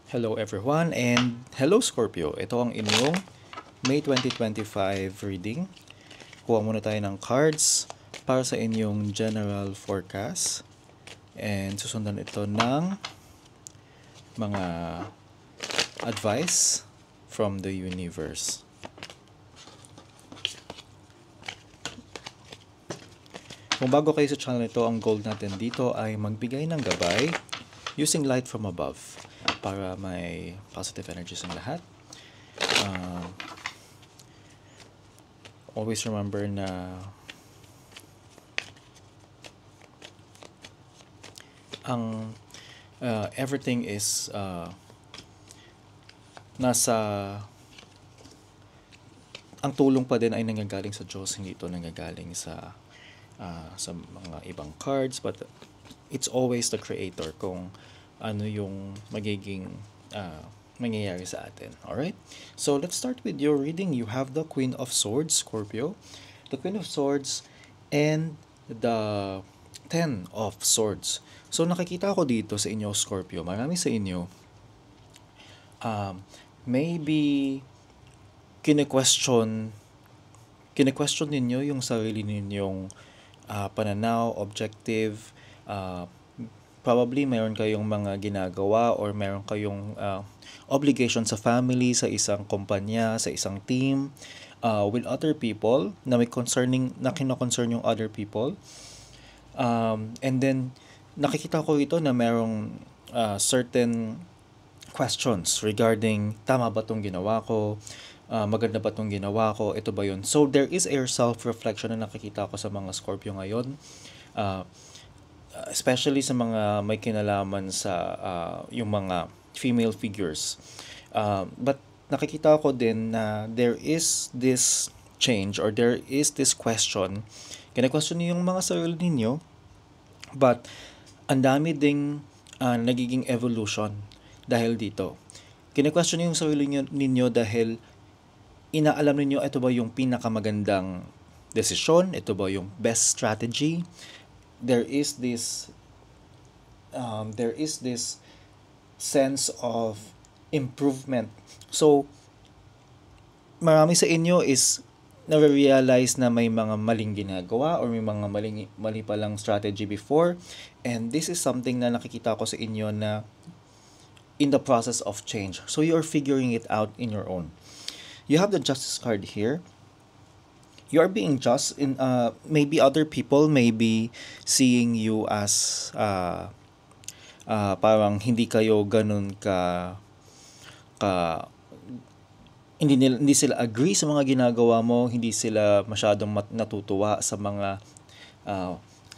Hello everyone and hello Scorpio. Ito ang inyong May 2025 reading. Kuha muna tayo ng cards para sa inyong general forecast. And susundan ito ng mga advice from the universe. Kung bago kayo sa channel nito, ang goal natin dito ay magbigay ng gabay using light from above para may positive energies ang lahat. Always remember na everything is ang tulong pa din ay nanggagaling sa Diyos, hindi ito nanggagaling sa mga ibang cards, but it's always the creator kung ano yung magiging mangyayari sa atin. Alright? So, let's start with your reading. You have the Queen of Swords, Scorpio. The Queen of Swords and the Ten of Swords. So, nakikita ko dito sa inyo, Scorpio, marami sa inyo, maybe kine-question ninyo yung sarili ninyong pananaw, objective, probably mayroon kayong mga ginagawa or mayroon kayong obligation sa family, sa isang kumpanya, sa isang team, with other people na may na kino-concern yung other people. And then, nakikita ko ito na mayroong certain questions regarding tama ba itong ginawa ko, maganda ba itong ginawa ko, ito ba yun. So, there is a self-reflection na nakikita ko sa mga Scorpio ngayon. Especially sa mga may kinalaman sa yung mga female figures. But nakikita ko din na there is this change or there is this question. Kina-question niyo yung mga sarili ninyo, but ang dami ding nagiging evolution dahil dito. Kina-question niyo yung sarili ninyo dahil inaalam ninyo ito ba yung pinakamagandang desisyon, ito ba yung best strategy. There is this sense of improvement. So, marami sa inyo is na-realize na may mga maling ginagawa or may mga mali palang strategy before. And this is something na nakikita ko sa inyo na in the process of change. So, you're figuring it out in your own. You have the Justice card here. You are being just in maybe other people may be seeing you as parang hindi kayo ganun hindi sila agree sa mga ginagawa mo, hindi sila masyadong natutuwa sa mga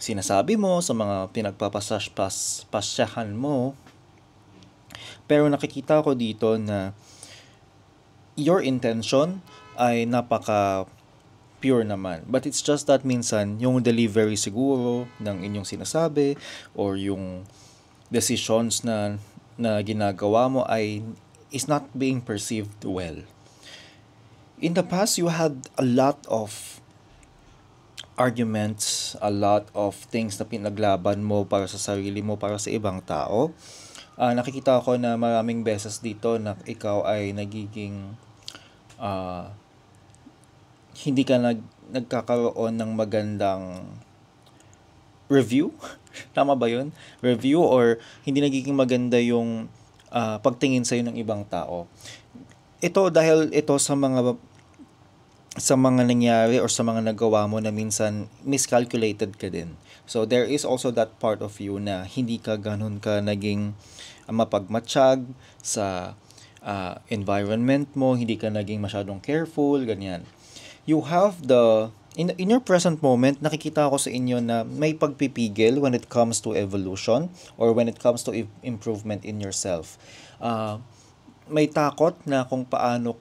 sinasabi mo, sa mga pinagpapasyahan mo. Pero nakikita ko dito na your intention ay napaka pure naman. But it's just that minsan, yung delivery siguro ng inyong sinasabi or yung decisions na ginagawa mo is not being perceived well. In the past, you had a lot of arguments, a lot of things na pinaglaban mo para sa sarili mo, para sa ibang tao. Nakikita ko na maraming beses dito na ikaw ay nagiging hindi ka nagkakaroon ng magandang review. Tama ba yun? Review or hindi nagiging maganda yung pagtingin sa'yo ng ibang tao. Ito dahil ito sa mga nangyari or sa mga nagawa mo na minsan miscalculated ka din. So there is also that part of you na hindi ka ganun ka naging mapagmatsyag sa environment mo, hindi ka naging masyadong careful, ganyan. You have in your present moment, nakikita ko sa inyo na may pagpipigil when it comes to evolution or when it comes to improvement in yourself. May takot na kung paano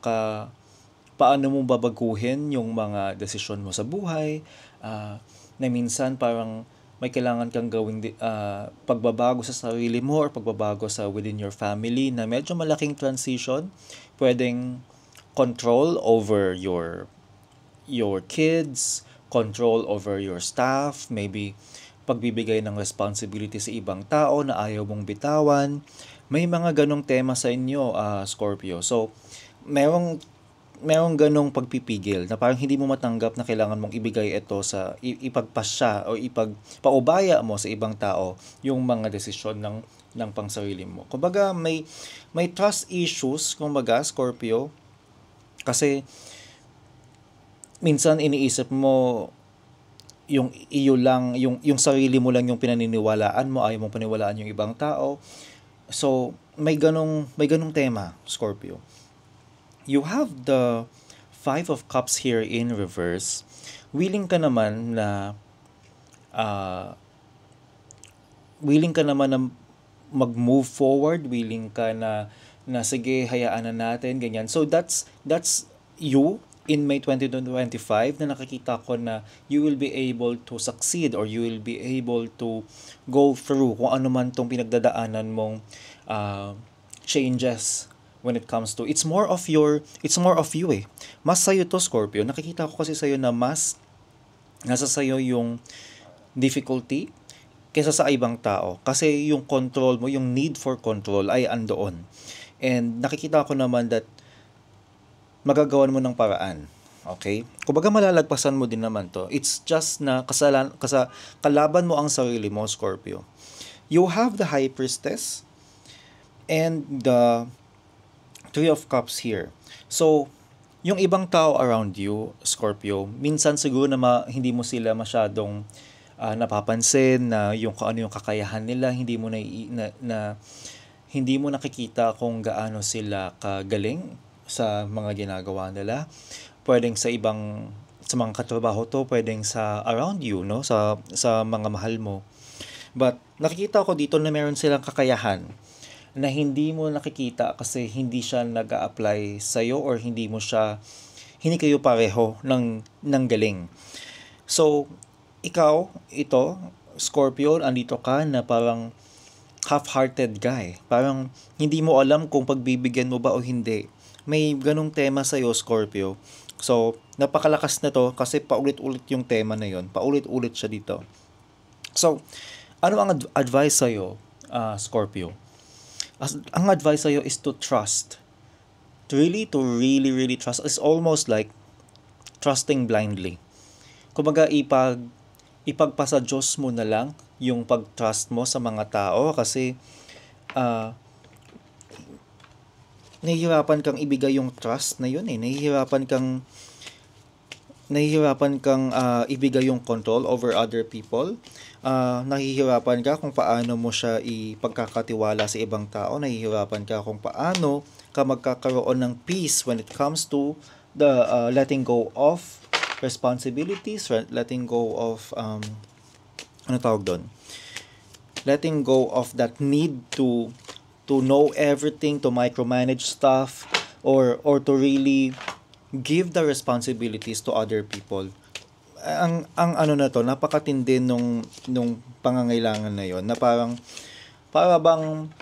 mo babaguhin yung mga desisyon mo sa buhay, na minsan parang may kailangan kang gawing pagbabago sa sarili mo or pagbabago sa within your family na medyo malaking transition. Pwedeng control over your kids, control over your staff, maybe pagbibigay ng responsibility sa ibang tao na ayaw mong bitawan, May mga ganong tema sa inyo, Scorpio. So, merong merong ganong pagpipigil na parang hindi mo matanggap na kailangan mong ibigay ito sa ipagpasya o ipagpaubaya mo sa ibang tao yung mga desisyon ng pangsarili mo. Kumbaga may trust issues kumbaga Scorpio kasi minsan iniisip mo yung iyo lang yung sarili mo lang yung pinaniniwalaan mo, ayaw mong paniwalaan yung ibang tao. So may ganong tema Scorpio. You have the Five of Cups here in reverse. Willing ka naman na ah, willing ka naman na mag-move forward, willing ka na sige, hayaan na natin, ganyan. So that's you in May 2025 na nakikita ko na you will be able to succeed or you will be able to go through kung ano man tong pinagdadaanan mong uh, changes when it comes to it's more of you eh. Mas sa'yo to Scorpio. Nakikita ko kasi sa'yo na mas nasa sa'yo yung difficulty kaysa sa ibang tao. Kasi yung control mo, yung need for control ay andoon. And nakikita ko naman that magagawan mo ng paraan. Okay? Kumbaga malalagpasan mo din naman to. It's just na kalaban mo ang sarili mo, Scorpio. You have the High Priestess and the Three of Cups here. So, yung ibang tao around you, Scorpio, minsan siguro na hindi mo sila masyadong napapansin na yung kung ano yung kakayahan nila, hindi mo nakikita kung gaano sila kagaling sa mga ginagawa nila. Pwedeng sa mga katrabaho to, pwedeng sa around you, no? Sa mga mahal mo. But nakikita ko dito na meron silang kakayahan na hindi mo nakikita kasi hindi siya nag-a-apply sa'yo or hindi kayo pareho ng galing. So, ito, Scorpio, andito ka na parang half-hearted guy. Parang hindi mo alam kung pagbibigyan mo ba o hindi. May ganong tema sa'yo, Scorpio. So, napakalakas na to kasi paulit-ulit yung tema na yon. Paulit-ulit siya dito. So, ano ang advice sa'yo, Scorpio? Ang advice sa'yo is to trust. To really, really trust. It's almost like trusting blindly. Kumbaga, ipagpasa Diyos mo na lang yung pag-trust mo sa mga tao kasi uh, nahihirapan kang ibigay yung trust na yun eh. Nahihirapan kang ibigay yung control over other people. Nahihirapan ka kung paano mo siya ipagkakatiwala sa ibang tao. Nahihirapan ka kung paano ka magkakaroon ng peace when it comes to the letting go of responsibilities, letting go of ano tawag doon? Letting go of that need to know everything, to micromanage stuff, or to really give the responsibilities to other people. Ang ano na to, napakatindi nung pangangailangan na yon na para bang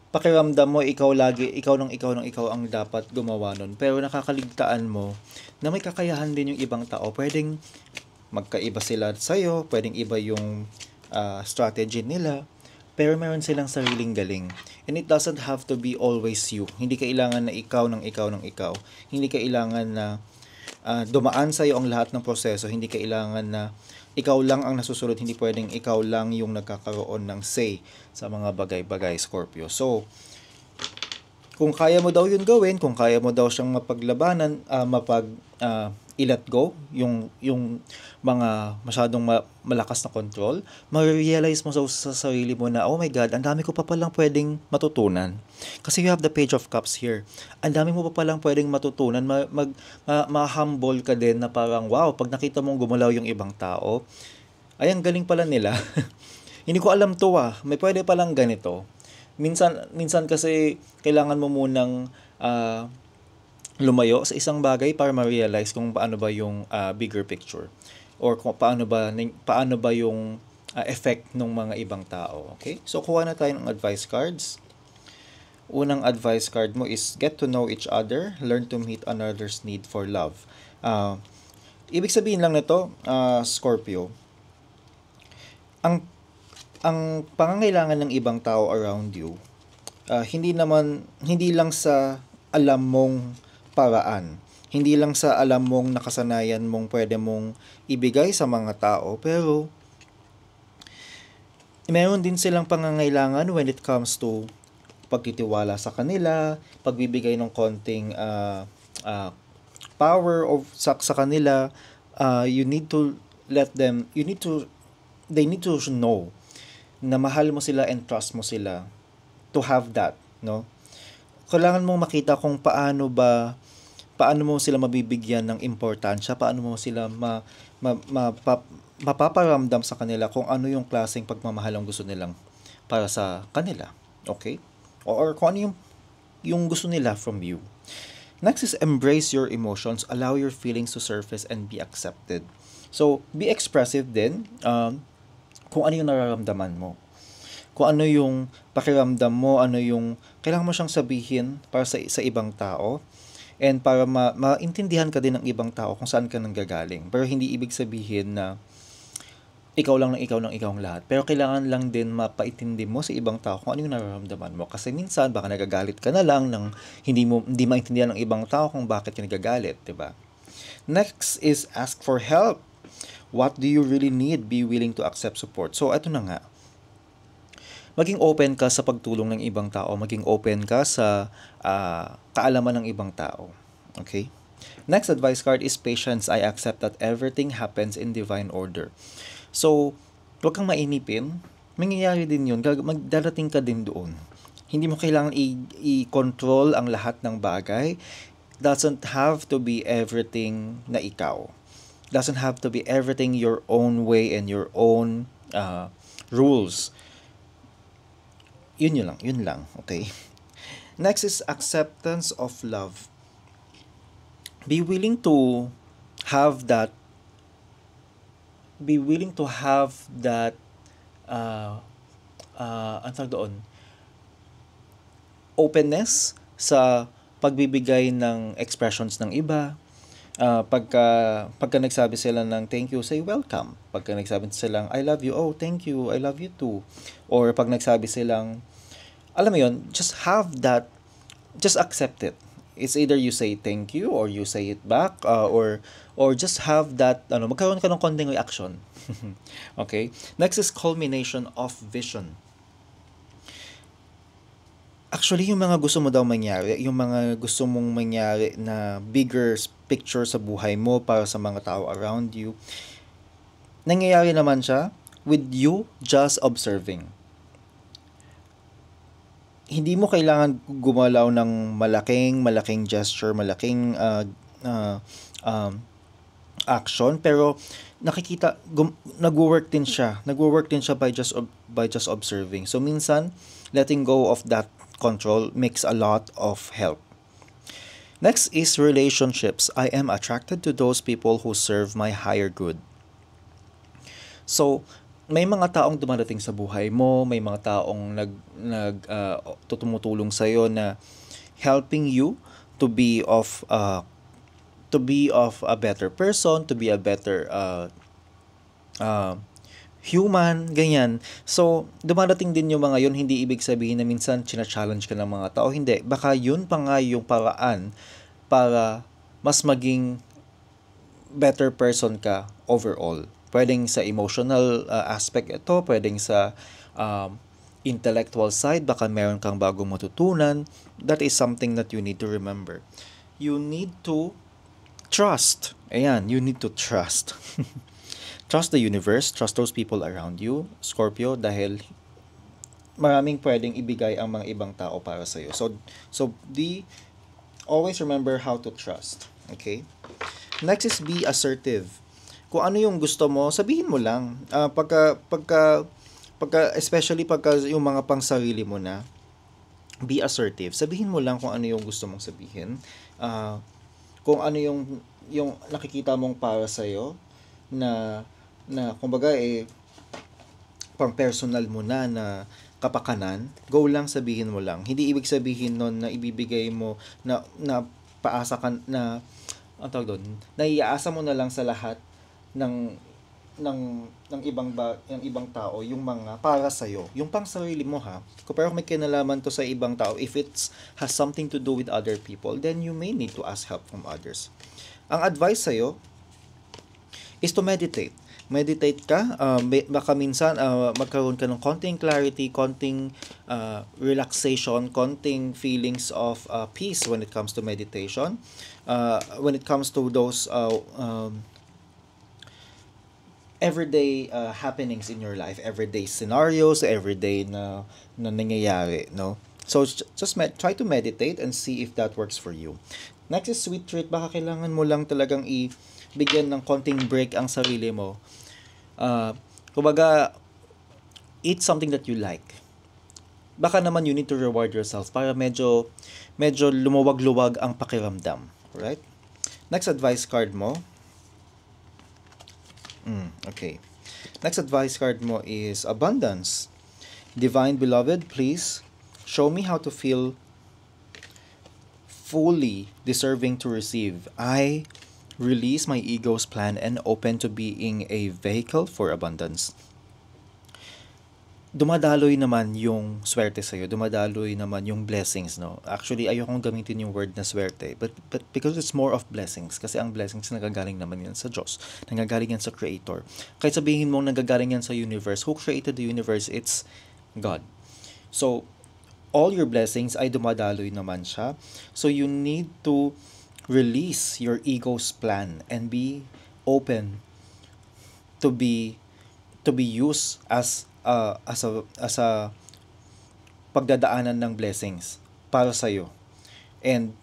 pakiramdam mo ikaw ikaw ang dapat gumawa nun, pero nakakaligtaan mo na may kakayahan din yung ibang tao. Pwedeng magkaiba sila sa'yo, pwedeng iba yung strategy nila, pero meron silang sariling galing. And it doesn't have to be always you. Hindi kailangan na ikaw ng ikaw ng ikaw. Hindi kailangan na dumaan sa iyo ang lahat ng proseso. Hindi kailangan na ikaw lang ang nasusunod. Hindi pwedeng ikaw lang yung nagkakaroon ng say sa mga bagay-bagay, Scorpio. So, kung kaya mo daw yun gawin, kung kaya mo daw siyang mapaglabanan, i-let go yung mga masyadong malakas na control, ma-realize mo sa sarili mo na, oh my God, ang dami ko pa palang pwedeng matutunan. Kasi you have the Page of Cups here. Ang dami mo pa palang pwedeng matutunan. Ma-humble ka din na parang, wow, pag nakita mong gumalaw yung ibang tao, ay, ang galing pala nila. Hindi ko alam to may pwede palang ganito. Minsan kasi kailangan mo munang lumayo sa isang bagay para ma-realize kung paano ba yung bigger picture or kung paano ba yung effect ng mga ibang tao. Okay? So kuha na tayo ng advice cards. Unang advice card mo is get to know each other, learn to meet another's need for love. Ibig sabihin lang nito, Scorpio, ang pangangailangan ng ibang tao around you hindi lang sa alam mong paraan. Hindi lang sa alam mong nakasanayan mong pwede mong ibigay sa mga tao, pero meron din silang pangangailangan when it comes to pagtitiwala sa kanila, pagbibigay ng konting ah, power of sa kanila. You need to let them, they need to know na mahal mo sila and trust mo sila to have that, no? Kailangan mong makita kung paano mo sila mabibigyan ng importansya, paano mo sila mapaparamdam sa kanila kung ano yung klaseng pagmamahal ang gusto nilang para sa kanila. Okay? Or kung ano yung gusto nila from you. Next is embrace your emotions, allow your feelings to surface and be accepted. So, be expressive din, kung ano yung nararamdaman mo. Kung ano yung pakiramdam mo, ano yung kailangan mo siyang sabihin para sa ibang tao, and para maintindihan ka din ng ibang tao kung saan ka nanggagaling. Pero hindi ibig sabihin na ikaw ang lahat. Pero kailangan lang din mapaintindi mo sa ibang tao kung ano yung nararamdaman mo. Kasi minsan baka nagagalit ka na lang ng hindi maintindihan ng ibang tao kung bakit ka nagagalit, 'di ba? Next is ask for help. What do you really need? Be willing to accept support. So, ito na nga. Maging open ka sa pagtulong ng ibang tao. Maging open ka sa kaalaman ng ibang tao. Okay? Next advice card is patience. I accept that everything happens in divine order. So, huwag kang mainipin. Mangyayari din yun. Magdarating ka din doon. Hindi mo kailangan i-control ang lahat ng bagay. Doesn't have to be everything na ikaw. Doesn't have to be everything your own way and your own rules. Yun lang. Okay? Next is acceptance of love. Be willing to have that ang tawag doon, openness sa pagbibigay ng expressions ng iba. Pagka nagsabi sila ng thank you, say welcome. Pagka nagsabi silang I love you, oh thank you, I love you too. Or pag nagsabi silang, alam mo yun, just accept it. It's either you say thank you or you say it back, or just have that, magkaroon ka ng konting reaction. Okay? Next is culmination of vision. Actually, yung mga gusto mo daw mangyari, yung mga gusto mong mangyari na bigger picture sa buhay mo para sa mga tao around you, nangyayari naman siya with you just observing. Hindi mo kailangan gumalaw ng malaking gesture, malaking action, pero nakikita nagwo-work din siya. Nagwo-work din siya by just observing. So minsan letting go of that control makes a lot of help. Next is relationships. I am attracted to those people who serve my higher good. So, may mga taong dumadating sa buhay mo, may mga taong tumutulong sa iyo na helping you to be of a better person, to be a better human, ganyan. So, dumadating din yung mga yun, hindi ibig sabihin na minsan china-challenge ka ng mga tao. Hindi. Baka yun pa nga yung paraan para mas maging better person ka overall. Pwedeng sa emotional aspect ito, pwedeng sa intellectual side, baka meron kang bagong matutunan. That is something that you need to remember. You need to trust. Ayan, you need to trust. Trust the universe, trust those people around you, Scorpio, dahil maraming pwedeng ibigay ang mga ibang tao para sa iyo. So always remember how to trust. Okay? Next is be assertive. Kung ano yung gusto mo, sabihin mo lang. Especially pagka yung mga pang sarili mo na, be assertive. Sabihin mo lang kung ano yung gusto mong sabihin. Kung ano yung nakikita mong para sa'yo, na kumbaga pang personal mo na kapakanan, go lang, sabihin mo lang. Hindi ibig sabihin nun na ibibigay mo na paasa ka na ang tawag doon, naiaasa mo na lang sa lahat ng ng ibang tao yung mga para sa yung pang sarili mo ha. Pero kung may kinalaman to sa ibang tao, if it's has something to do with other people, then you may need to ask help from others. Ang advice sa is to meditate. Meditate ka, baka minsan magkaroon ka ng konting clarity, konting relaxation, konting feelings of peace when it comes to meditation. When it comes to those everyday happenings in your life, everyday scenarios, everyday na nangyayari, no? So just try to meditate and see if that works for you. Next is sweet treat. Baka kailangan mo lang talagang bigyan ng konting break ang sarili mo. Kumbaga, eat something that you like. Baka naman you need to reward yourself para medyo lumuwag-luwag ang pakiramdam. Right? Next advice card mo. Okay. Next advice card mo is abundance. Divine Beloved, please show me how to feel fully deserving to receive. I release my ego's plan and open to being a vehicle for abundance. Dumadaloy naman yung swerte sa'yo. Dumadaloy naman yung blessings, no? Actually, ayokong gamitin yung word na swerte. But because it's more of blessings. Kasi ang blessings nagagaling naman yan sa Diyos. Nagagaling yan sa Creator. Kahit sabihin mong nagagaling yan sa universe, who created the universe? It's God. So, all your blessings ay dumadaloy naman siya. So, you need to release your ego's plan and be open to be used as a pagdadaanan ng blessings para sa iyo. And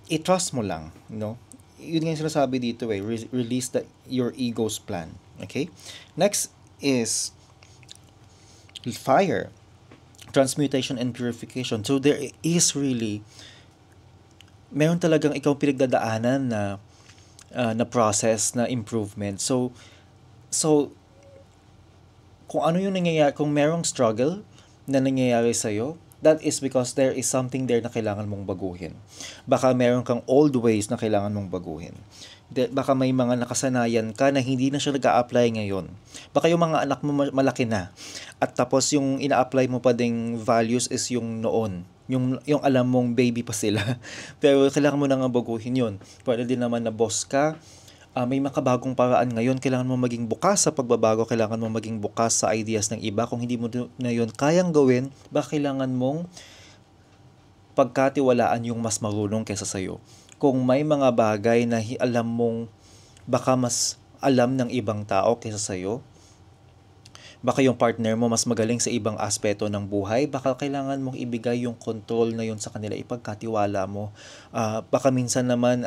i-trust mo lang, no? Yun nga yung sinasabi dito release your ego's plan. Okay? Next is fire, transmutation and purification. So there is really meron talagang ikaw pinagdadaanan na process, na improvement. So kung ano yung nangyayari, kung merong struggle na nangyayari sa'yo, that is because there is something there na kailangan mong baguhin. Baka meron kang old ways na kailangan mong baguhin. Baka may mga nakasanayan ka na hindi na siya nag-a-apply ngayon. Baka yung mga anak mo malaki na. At tapos yung ina-apply mo pa ding values is yung noon. Yung alam mong baby pa sila. Pero kailangan mo na nga baguhin yun. Pwede din naman na boss ka. May makabagong paraan ngayon. Kailangan mo maging bukas sa pagbabago. Kailangan mo maging bukas sa ideas ng iba. Kung hindi mo na yun kayang gawin, baka kailangan mong pagkatiwalaan yung mas marunong kaysa sa'yo. Kung may mga bagay na alam mong baka mas alam ng ibang tao kaysa sa'yo, baka yung partner mo mas magaling sa ibang aspeto ng buhay, baka kailangan mong ibigay yung control na yun sa kanila, ipagkatiwala mo. Baka minsan naman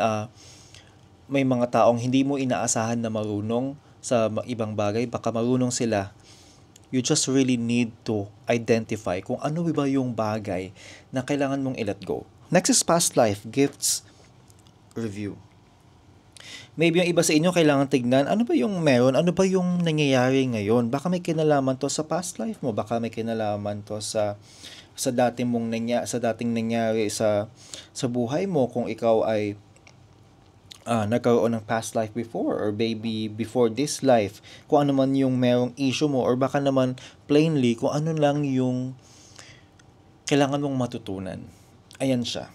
may mga taong hindi mo inaasahan na marunong sa ibang bagay, baka marunong sila. You just really need to identify kung ano ba yung bagay na kailangan mong i-let go. Next is past life, gifts, review. Maybe yung iba sa inyo kailangan tignan, ano ba yung meron? Ano ba yung nangyayari ngayon? Baka may kinalaman to sa past life mo. Baka may kinalaman to sa dating nangyari sa buhay mo kung ikaw ay nagkaroon ng past life before or maybe before this life. Kung ano man yung merong issue mo or baka naman plainly kung ano lang yung kailangan mong matutunan. Ayan siya.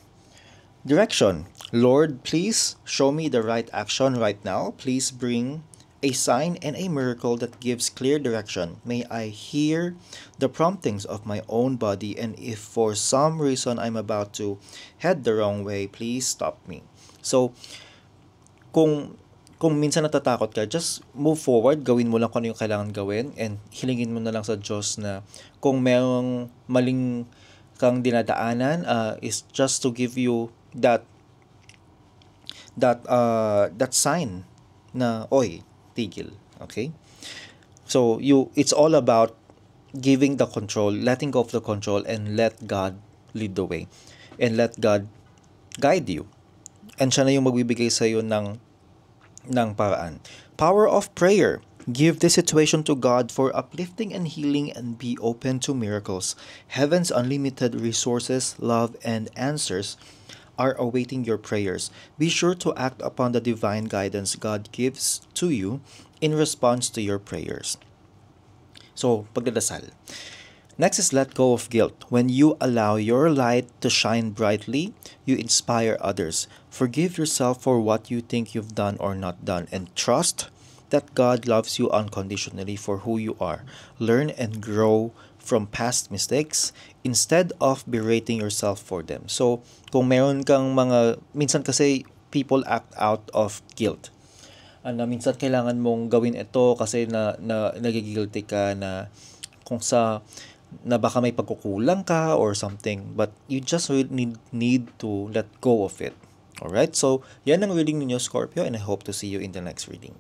Direction. Lord, please show me the right action right now. Please bring a sign and a miracle that gives clear direction. May I hear the promptings of my own body, and if for some reason I'm about to head the wrong way, please stop me. So, kung minsan natatakot ka, just move forward, gawin mo lang kung ano yung kailangan gawin, and hilingin mo na lang sa Diyos na kung merong maling kang dinadaanan, is just to give you that sign na oy, tigil. Okay? So it's all about giving the control, letting go of the control, and let God lead the way, and let God guide you, and siya na yung magbibigay sa iyo ng paraan. Power of prayer. Give this situation to God for uplifting and healing, and be open to miracles. Heaven's unlimited resources, love, and answers are awaiting your prayers. Be sure to act upon the divine guidance God gives to you in response to your prayers. So, pagdadasal. Next is let go of guilt. When you allow your light to shine brightly, you inspire others. Forgive yourself for what you think you've done or not done, and trust that God loves you unconditionally for who you are. Learn and grow from past mistakes instead of berating yourself for them. So, kung meron kang minsan kasi people act out of guilt. Minsan kailangan mong gawin ito kasi nagigilty ka na kung sa na baka may pagkukulang ka or something, but you just really need to let go of it. Alright, so yan ang reading ninyo, Scorpio, and I hope to see you in the next reading.